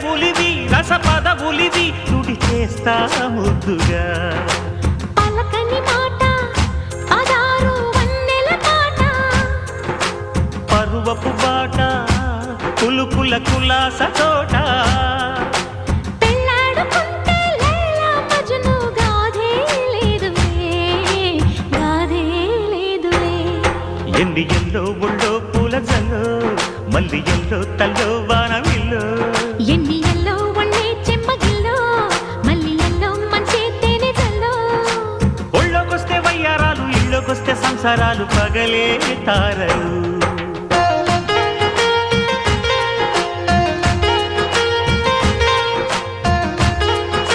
పెదవులివి రస పదవులివి తుడి చేస్తా ముద్దుగా పలకని మాట పదారు వన్నెల పాట పరువపు బాట కులుకుల కులాస తోట పెళ్ళాడుకుంటే లైలా మజ్ను గాథే లేదులే ఎన్ని ఎల్లో ఒళ్ళో పూల జల్లో మల్లి ఎల్లో తల్లో వానవిల్లో ఎన్ని ఎల్లో వన్నే చెమ్మగిల్లో మల్లి ఎల్లో మంచి తేనె జల్లో ఒళ్ళోకొస్తే వయ్యారాలు ఇళ్ళోకొస్తే సంసారాలు పగలే తారలు